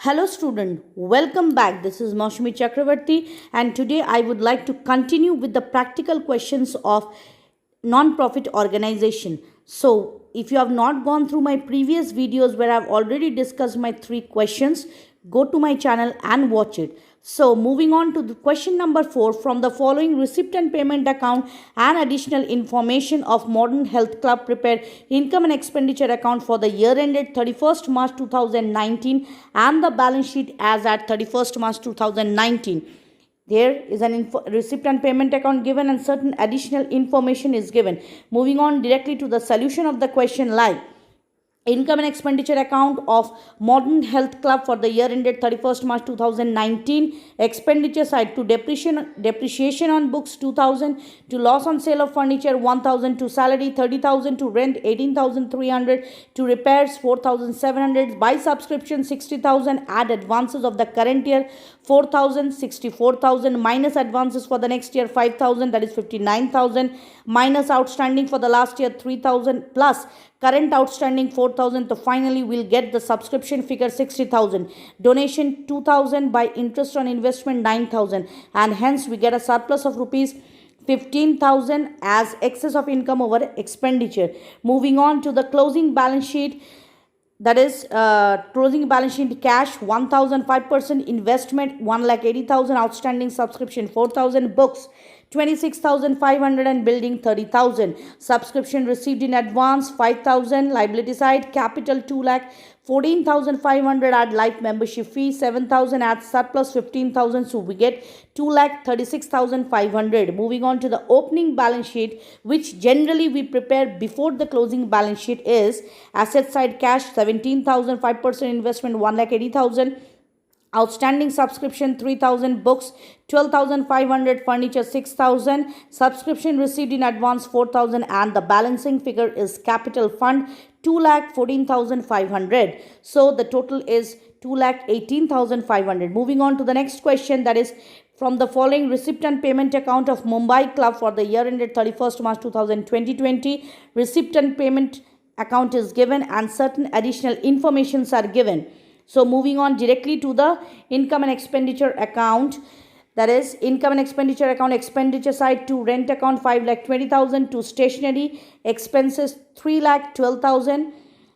Hello student, welcome back. This is Maushmi Chakravarti and today I would like to continue with the practical questions of non-profit organization. So, if you have not gone through my previous videos where I've already discussed my 3 questions, go to my channel and watch it. So, moving on to the question number 4, from the following receipt and payment account and additional information of Modern Health Club, prepare income and expenditure account for the year ended 31st March 2019 and the balance sheet as at 31st March 2019. There is an receipt and payment account given and certain additional information is given. Moving on directly to the solution of the question, like income and expenditure account of Modern Health Club for the year ended 31st March 2019. Expenditure side to depreciation on books 2000, to loss on sale of furniture 1000, to salary 30,000, to rent 18,300, to repairs 4,700, by subscription 60,000, add advances of the current year 4,000, 64,000, minus advances for the next year 5,000, that is 59,000, minus outstanding for the last year 3,000, plus current outstanding 4,000. So finally we'll get the subscription figure 60,000, donation 2,000, by interest on investment 9,000, and hence we get a surplus of rupees 15,000 as excess of income over expenditure. Moving on to the closing balance sheet, that is closing balance sheet: cash 1,000, 5% investment 1,80,000, outstanding subscription 4,000, books 26,500, and building 30,000. Subscription received in advance 5,000. Liability side: capital 2 lakh 14,500, add life membership fee 7,000, add surplus 15,000, so we get 2,36,500. Moving on to the opening balance sheet, which generally we prepare before the closing balance sheet, is asset side: cash 17,000, 5% investment 1,80,000, outstanding subscription 3,000, books 12,500, furniture 6,000, subscription received in advance 4,000, and the balancing figure is capital fund 2,14,500. So the total is 2,18,500. Moving on to the next question, that is from the following receipt and payment account of Mumbai Club for the year ended 31st March 2020. Receipt and payment account is given and certain additional informations are given. So moving on directly to the income and expenditure account, that is income and expenditure account. Expenditure side: to rent account 5,20,000, to stationery expenses 3,12,000,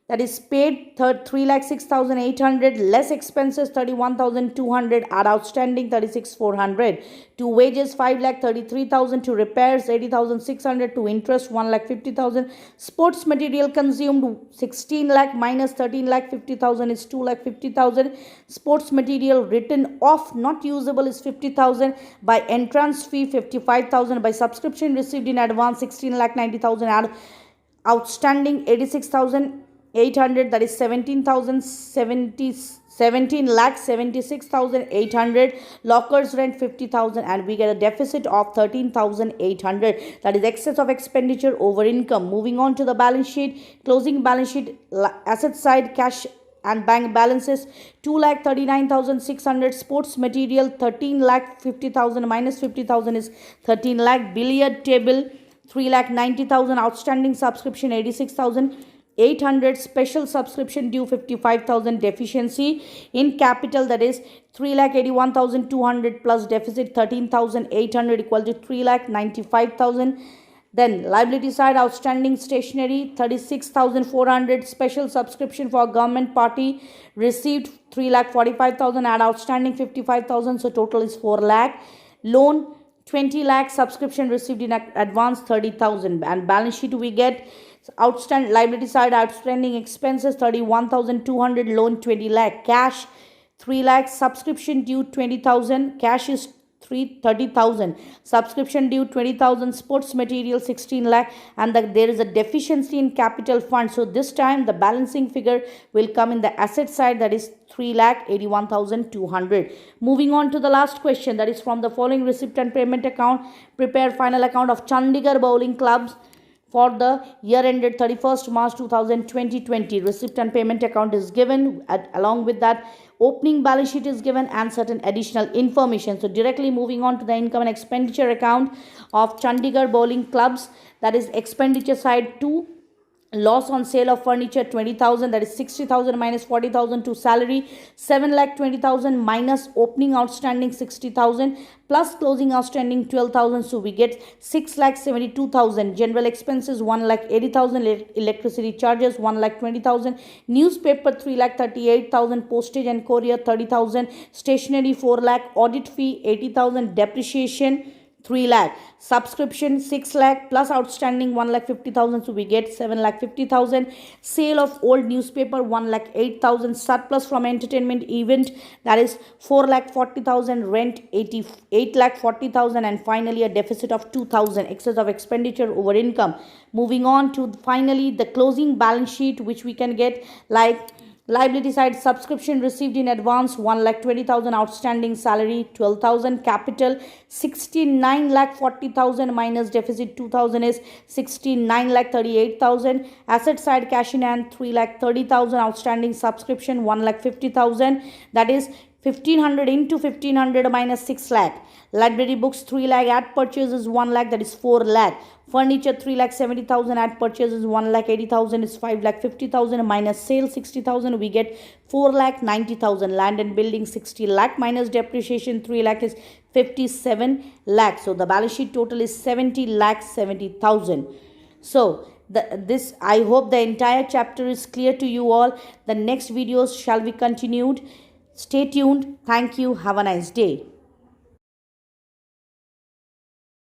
that is paid 3,06,800, less expenses 31,200, are outstanding 36,400, to wages 5,33,000, to repairs 80,600, to interest 1,50,000, sports material consumed 16 lakh minus 13,50,000 is 2,50,000, sports material written off not usable is 50,000, by entrance fee 55,000, by subscription received in advance 16,90,000, add outstanding 86,800, that is 17,76,800, lockers rent 50,000, and we get a deficit of 13,800, that is excess of expenditure over income. Moving on to the balance sheet, closing balance sheet: asset side: cash and bank balances 2,39,600, sports material 13,50,000, minus 50,000 is 13 lakh, billiard table 3,90,000, outstanding subscription 86,800, special subscription due 55,000, deficiency in capital, that is 3,81,200 plus deficit 13,800 equal to 3,95,000. Then liability side: outstanding stationery 36,400, special subscription for government party received 3,45,000, add outstanding 55,000, so total is 4 lakh. Loan 20 lakh, subscription received in advance 30,000, and balance sheet we get outstanding liability side: outstanding expenses 31,200, loan 20 lakh, cash 3 lakh, subscription due 20,000, cash is 30,000, subscription due 20,000, sports material 16 lakh, and there is a deficiency in capital fund, so this time the balancing figure will come in the asset side, that is 3,81,200. Moving on to the last question, that is from the following receipt and payment account, prepare final account of Chandigarh Bowling Clubs for the year ended 31st March 2020. Receipt and payment account is given, along with that opening balance sheet is given and certain additional information. So directly moving on to the income and expenditure account of Chandigarh Bowling Clubs, that is expenditure side: to Loss on sale of furniture 20,000, that is 60,000 minus 40,000 to salary, 7,20,000 minus opening outstanding 60,000 plus closing outstanding 12,000, so we get 6,72,000. General expenses 1,80,000, electricity charges 1,20,000, newspaper 3,38,000, postage and courier 30,000, stationery 4 lakh, audit fee 80,000, depreciation 3 lakh, subscription 6 lakh plus outstanding 1,50,000, so we get 7,50,000. Sale of old newspaper 1,08,000, surplus from entertainment event, that is 4,40,000, rent 8,40,000, and finally a deficit of 2,000, excess of expenditure over income. Moving on to finally the closing balance sheet, which we can get like liability side, subscription received in advance 1,20,000, outstanding salary 12,000, capital 69,40,000 minus deficit 2,000 is 69,38,000, asset side cash in hand 3,30,000, outstanding subscription 1,50,000, that is 1,500 into 1,500 minus 6 lakh. Library books 3 lakh, at purchases 1 lakh, that is 4 lakh. Furniture 3,70,000, at purchases 1,80,000 is 5,50,000, minus sale 60,000, we get 4,90,000. Land and building 60 lakh minus depreciation 3 lakh is 57 lakh. So the balance sheet total is 70,70,000. So this, I hope the entire chapter is clear to you all. The next videos shall be continued. Stay tuned. Thank you. Have a nice day.